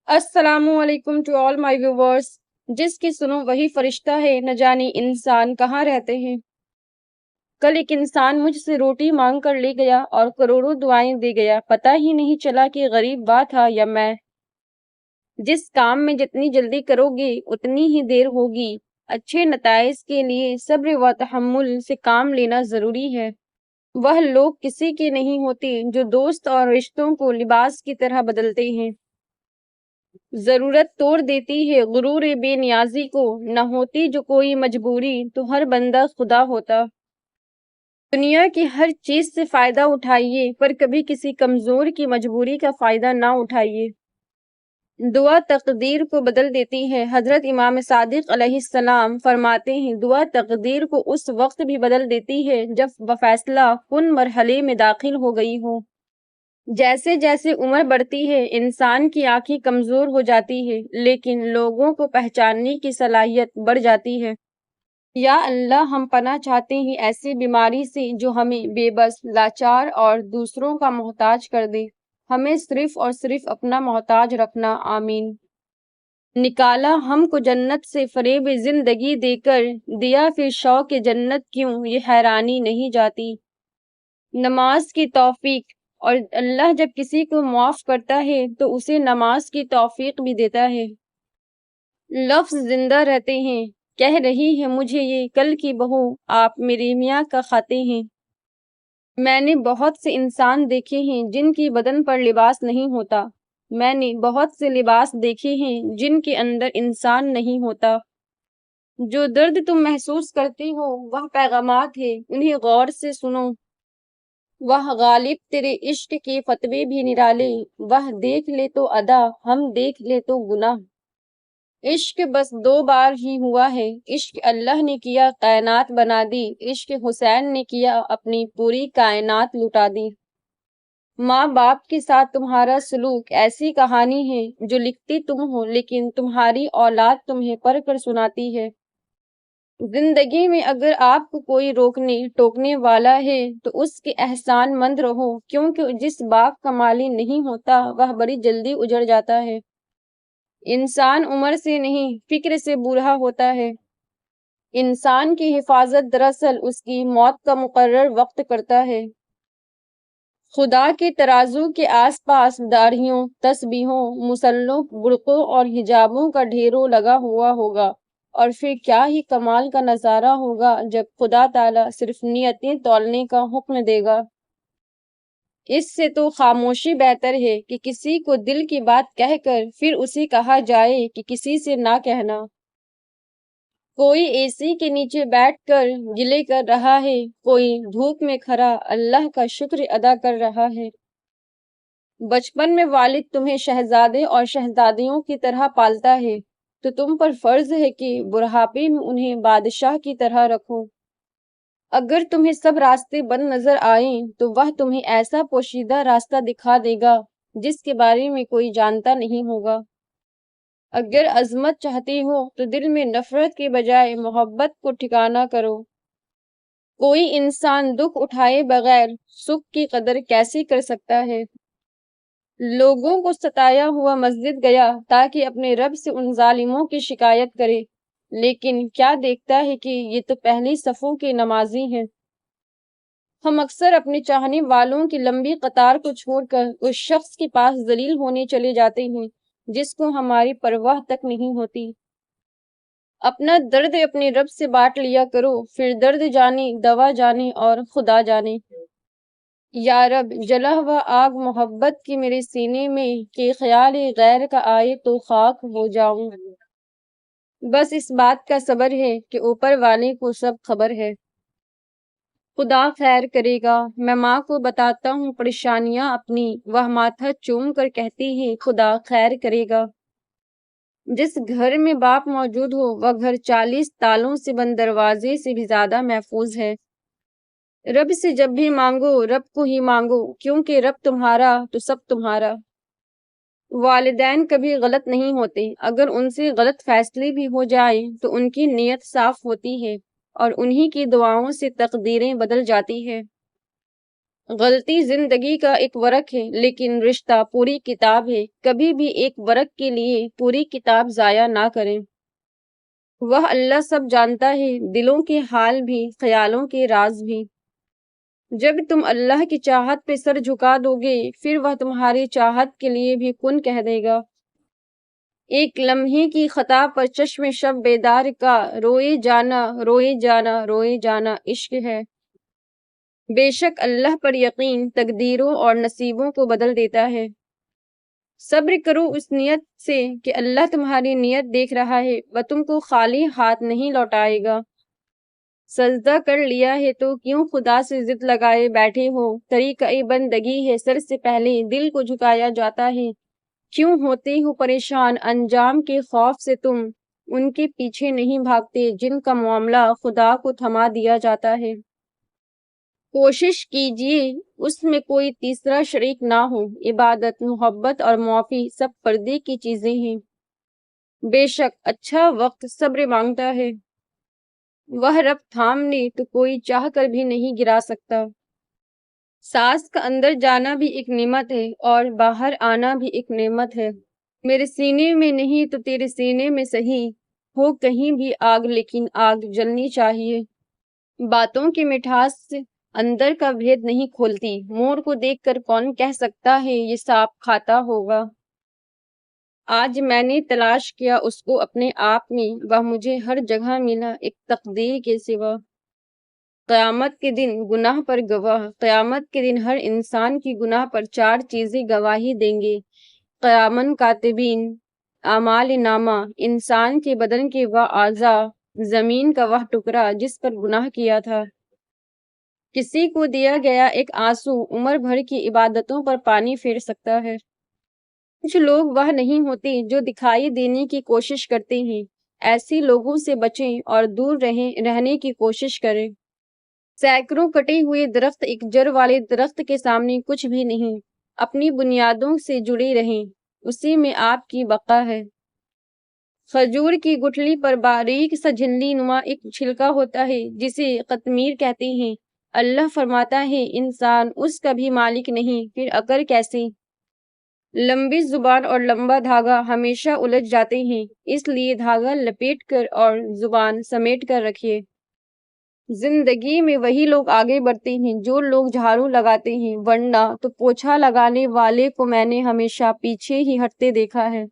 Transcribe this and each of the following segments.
السلام علیکم to all my viewers. جس کی سنو وہی فرشتہ ہے، نہ جانے انسان کہاں رہتے ہیں. کل ایک انسان مجھ سے روٹی مانگ کر لے گیا اور کروڑوں دعائیں دے گیا. پتہ ہی نہیں چلا کہ غریب وہ تھا یا میں. جس کام میں جتنی جلدی کرو گے اتنی ہی دیر ہوگی. اچھے نتائج کے لیے صبر و تحمل سے کام لینا ضروری ہے. وہ لوگ کسی کے نہیں ہوتے جو دوست اور رشتوں کو لباس کی طرح بدلتے ہیں. ضرورت توڑ دیتی ہے غرور بے نیازی کو. نہ ہوتی جو کوئی مجبوری تو ہر بندہ خدا ہوتا. دنیا کی ہر چیز سے فائدہ اٹھائیے پر کبھی کسی کمزور کی مجبوری کا فائدہ نہ اٹھائیے. دعا تقدیر کو بدل دیتی ہے. حضرت امام صادق علیہ السلام فرماتے ہیں دعا تقدیر کو اس وقت بھی بدل دیتی ہے جب وہ فیصلہ کن مرحلے میں داخل ہو گئی ہو. جیسے جیسے عمر بڑھتی ہے انسان کی آنکھیں کمزور ہو جاتی ہے لیکن لوگوں کو پہچاننے کی صلاحیت بڑھ جاتی ہے. یا اللہ ہم پناہ چاہتے ہیں ایسی بیماری سے جو ہمیں بے بس، لاچار اور دوسروں کا محتاج کر دے. ہمیں صرف اور صرف اپنا محتاج رکھنا. آمین. نکالا ہم کو جنت سے فریب زندگی دے کر، دیا پھر شوق جنت کیوں یہ حیرانی نہیں جاتی. نماز کی توفیق. اور اللہ جب کسی کو معاف کرتا ہے تو اسے نماز کی توفیق بھی دیتا ہے. لفظ زندہ رہتے ہیں. کہہ رہی ہے مجھے یہ کل کی بہو آپ میرے میاں کا کھاتے ہیں. میں نے بہت سے انسان دیکھے ہیں جن کی بدن پر لباس نہیں ہوتا. میں نے بہت سے لباس دیکھے ہیں جن کے اندر انسان نہیں ہوتا. جو درد تم محسوس کرتے ہو وہ پیغامات ہے، انہیں غور سے سنو. وہ غالب تیرے عشق کے فتوے بھی نرالے. وہ دیکھ لے تو ادا، ہم دیکھ لے تو گناہ. عشق بس 2 بار ہی ہوا ہے. عشق اللہ نے کیا کائنات بنا دی. عشق حسین نے کیا اپنی پوری کائنات لٹا دی. ماں باپ کے ساتھ تمہارا سلوک ایسی کہانی ہے جو لکھتی تم ہو لیکن تمہاری اولاد تمہیں پڑھ کر سناتی ہے. زندگی میں اگر آپ کو کوئی روکنے ٹوکنے والا ہے تو اس کے احسان مند رہو، کیونکہ جس باغ کا مالی نہیں ہوتا وہ بڑی جلدی اجڑ جاتا ہے. انسان عمر سے نہیں فکر سے بوڑھا ہوتا ہے. انسان کی حفاظت دراصل اس کی موت کا مقرر وقت کرتا ہے. خدا کے ترازو کے آس پاس داڑھیوں، تسبیحوں، مصلوں، برقعوں اور حجابوں کا ڈھیروں لگا ہوا ہوگا، اور پھر کیا ہی کمال کا نظارہ ہوگا جب خدا تعالیٰ صرف نیتیں تولنے کا حکم دے گا. اس سے تو خاموشی بہتر ہے کہ کسی کو دل کی بات کہہ کر پھر اسے کہا جائے کہ کسی سے نہ کہنا. کوئی اے سی کے نیچے بیٹھ کر گلے کر رہا ہے، کوئی دھوپ میں کھڑا اللہ کا شکر ادا کر رہا ہے. بچپن میں والد تمہیں شہزادے اور شہزادیوں کی طرح پالتا ہے تو تم پر فرض ہے کہ بڑھاپے میں انہیں بادشاہ کی طرح رکھو. اگر تمہیں سب راستے بند نظر آئیں تو وہ تمہیں ایسا پوشیدہ راستہ دکھا دے گا جس کے بارے میں کوئی جانتا نہیں ہوگا. اگر عظمت چاہتی ہو تو دل میں نفرت کے بجائے محبت کو ٹھکانہ کرو. کوئی انسان دکھ اٹھائے بغیر سکھ کی قدر کیسے کر سکتا ہے؟ لوگوں کو ستایا ہوا مسجد گیا تاکہ اپنے رب سے ان ظالموں کی شکایت کرے، لیکن کیا دیکھتا ہے کہ یہ تو پہلی صفوں کے نمازی ہیں. ہم اکثر اپنے چاہنے والوں کی لمبی قطار کو چھوڑ کر اس شخص کے پاس ذلیل ہونے چلے جاتے ہیں جس کو ہماری پرواہ تک نہیں ہوتی. اپنا درد اپنے رب سے بانٹ لیا کرو، پھر درد جانے، دوا جانے اور خدا جانے. یا رب جلا ہوا آگ محبت کی میرے سینے میں کہ خیال غیر کا آئے تو خاک ہو جاؤں. بس اس بات کا صبر ہے کہ اوپر والے کو سب خبر ہے. خدا خیر کرے گا. میں ماں کو بتاتا ہوں پریشانیاں اپنی، وہ ماتھا چوم کر کہتی ہے خدا خیر کرے گا. جس گھر میں باپ موجود ہو وہ گھر 40 تالوں سے بند دروازے سے بھی زیادہ محفوظ ہے. رب سے جب بھی مانگو رب کو ہی مانگو، کیونکہ رب تمہارا تو سب تمہارا. والدین کبھی غلط نہیں ہوتے. اگر ان سے غلط فیصلے بھی ہو جائے تو ان کی نیت صاف ہوتی ہے اور انہی کی دعاؤں سے تقدیریں بدل جاتی ہے. غلطی زندگی کا ایک ورق ہے، لیکن رشتہ پوری کتاب ہے۔ کبھی بھی ایک ورق کے لیے پوری کتاب ضائع نہ کریں۔ وہ اللہ سب جانتا ہے، دلوں کے حال بھی، خیالوں کے راز بھی۔ جب تم اللہ کی چاہت پہ سر جھکا دو گے، پھر وہ تمہاری چاہت کے لیے بھی کن کہہ دے گا۔ ایک لمحے کی خطا پر چشم شب بیدار کا روئے جانا، روئے جانا، روئے جانا عشق ہے۔ بے شک اللہ پر یقین تقدیروں اور نصیبوں کو بدل دیتا ہے۔ صبر کرو اس نیت سے کہ اللہ تمہاری نیت دیکھ رہا ہے، وہ تم کو خالی ہاتھ نہیں لوٹائے گا۔ سجدہ کر لیا ہے تو کیوں خدا سے ضد لگائے بیٹھے ہو؟ طریقہ بندگی ہے، سر سے پہلے دل کو جھکایا جاتا ہے۔ کیوں ہوتے ہو پریشان انجام کے خوف سے؟ تم ان کے پیچھے نہیں بھاگتے جن کا معاملہ خدا کو تھما دیا جاتا ہے۔ کوشش کیجیے اس میں کوئی تیسرا شریک نہ ہو۔ عبادت، محبت اور معافی سب پردے کی چیزیں ہیں۔ بے شک اچھا وقت صبر مانگتا ہے۔ وہ رب تھام لے تو کوئی چاہ کر بھی نہیں گرا سکتا۔ سانس کا اندر جانا بھی ایک نعمت ہے اور باہر آنا بھی ایک نعمت ہے۔ میرے سینے میں نہیں تو تیرے سینے میں صحیح ہو کہیں بھی آگ، لیکن آگ جلنی چاہیے۔ باتوں کی مٹھاس اندر کا بھید نہیں کھولتی۔ مور کو دیکھ کر کون کہہ سکتا ہے یہ سانپ کھاتا ہوگا؟ آج میں نے تلاش کیا اس کو اپنے آپ میں، وہ مجھے ہر جگہ ملا ایک تقدیر کے سوا۔ قیامت کے دن گناہ پر گواہ، قیامت کے دن ہر انسان کی گناہ پر 4 چیزیں گواہی دیں گے۔ قیامن کاتبین، اعمال نامہ، انسان کے بدن کے وہ اعضاء، زمین کا وہ ٹکڑا جس پر گناہ کیا تھا۔ کسی کو دیا گیا ایک آنسو عمر بھر کی عبادتوں پر پانی پھیر سکتا ہے۔ کچھ لوگ وہ نہیں ہوتے جو دکھائی دینے کی کوشش کرتے ہیں۔ ایسے لوگوں سے بچیں اور دور رہنے کی کوشش کریں۔ سینکڑوں کٹے ہوئے درخت ایک جڑ والے درخت کے سامنے کچھ بھی نہیں۔ اپنی بنیادوں سے جڑے رہیں، اسی میں آپ کی بقا ہے۔ کھجور کی گٹھلی پر باریک سا جھلی نما ایک چھلکا ہوتا ہے جسے قطمیر کہتے ہیں۔ اللہ فرماتا ہے انسان اس کا بھی مالک نہیں، پھر عقل کیسے؟ لمبی زبان اور لمبا دھاگا ہمیشہ الجھ جاتے ہیں، اس لیے دھاگا لپیٹ کر اور زبان سمیٹ کر رکھیے۔ زندگی میں وہی لوگ آگے بڑھتے ہیں جو لوگ جھاڑو لگاتے ہیں، ورنہ تو پوچھا لگانے والے کو میں نے ہمیشہ پیچھے ہی ہٹتے دیکھا ہے۔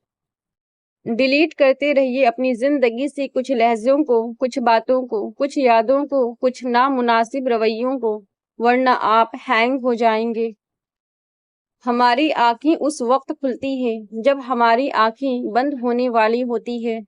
ڈیلیٹ کرتے رہیے اپنی زندگی سے کچھ لہجوں کو، کچھ باتوں کو، کچھ یادوں کو، کچھ نامناسب رویوں کو، ورنہ آپ ہینگ ہو جائیں گے۔ ہماری آنکھیں اس وقت کھلتی ہیں جب ہماری آنکھیں بند ہونے والی ہوتی ہے۔